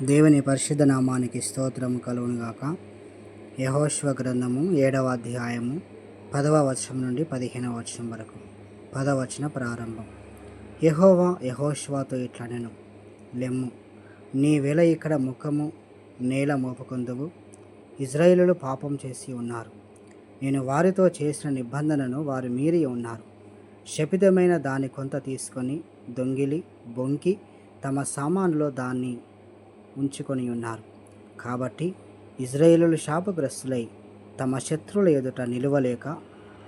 దేవుని పరిశుద్ధ నామానికి స్తోత్రం కలుగునుగాక. యెహోషువ గ్రంథము 7వ అధ్యాయము 10వ వచనం నుండి 15వ వచనం వరకు. 10వ వచన ప్రారంభం. యెహోవా యెహోషువతో ఇట్లనెను, లెమ్ము, నీవెల ఇక్కడ ముఖము నేల మోపుకొందువు. ఇజ్రాయేలులు పాపం చేసి ఉన్నారు. నేను వారితో చేసిన నిబంధనను వారు మీరి ఉన్నారు. శపితమైన దాని కొంత తీసుకొని దొంగిలి బొంకి తమ సామానులో దాన్ని ఉంచుకొని ఉన్నారు. కాబట్టి ఇజ్రాయేలులు శాపగ్రస్తులై తమ శత్రువుల ఎదుట నిలువలేక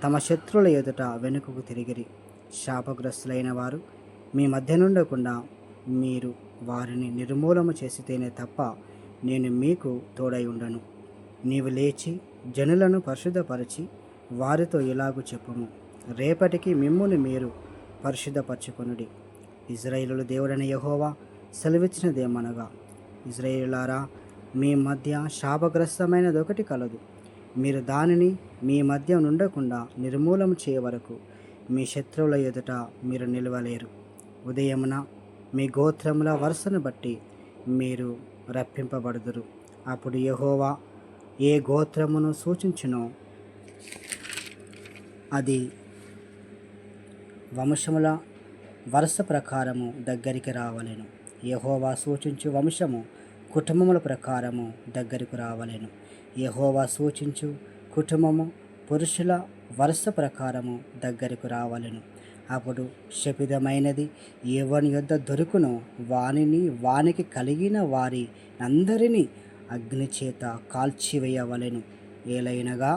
తమ శత్రువుల ఎదుట వెనుకకు తిరిగిరి. శాపగ్రస్తులైన వారు మీ మధ్య నుండకుండా మీరు వారిని నిర్మూలన చేసితేనే తప్ప నేను మీకు తోడై ఉండను. నీవు లేచి జనులను పరిశుద్ధపరిచి వారితో ఇలాగు చెప్పుము, రేపటికి మిమ్మును మీరు పరిశుద్ధపరచుకొనుడి. ఇజ్రాయేలుల దేవుడైన యెహోవా సెలవిచ్చినదేమనగా, ఇజ్రాయేలులారా, మీ మధ్య శాపగ్రస్తమైనదొకటి కలదు. మీరు దానిని మీ మధ్య నుండకుండా నిర్మూలన చేయవరకు మీ శత్రువుల ఎదుట మీరు నిలవలేరు. ఉదయమున మీ గోత్రముల వరుసను బట్టి మీరు రప్పింపబడుదురు. అప్పుడు యెహోవా ఏ గోత్రమును సూచించునో అది వంశముల వరుస ప్రకారము దగ్గరికి రావలెను. యెహోవా సూచించు వంశము కుటుంబముల ప్రకారము దగ్గరకు రావలెను. యెహోవా సూచించు కుటుంబము పురుషుల వరుస ప్రకారము దగ్గరకు రావలెను. అప్పుడు శపితమైనది ఎవని యొద్ద దొరుకునో వానిని వానికి కలిగిన వారి అందరినీ అగ్నిచేత కాల్చివేయవలెను. ఏలైనగా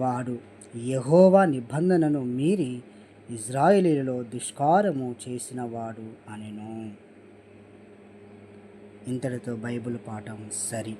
వాడు యెహోవా నిబంధనను మీరి ఇజ్రాయేలీయులలో దుష్కారము చేసినవాడు అనెను. ఇంతటితో బైబిల్ పాఠం సరి.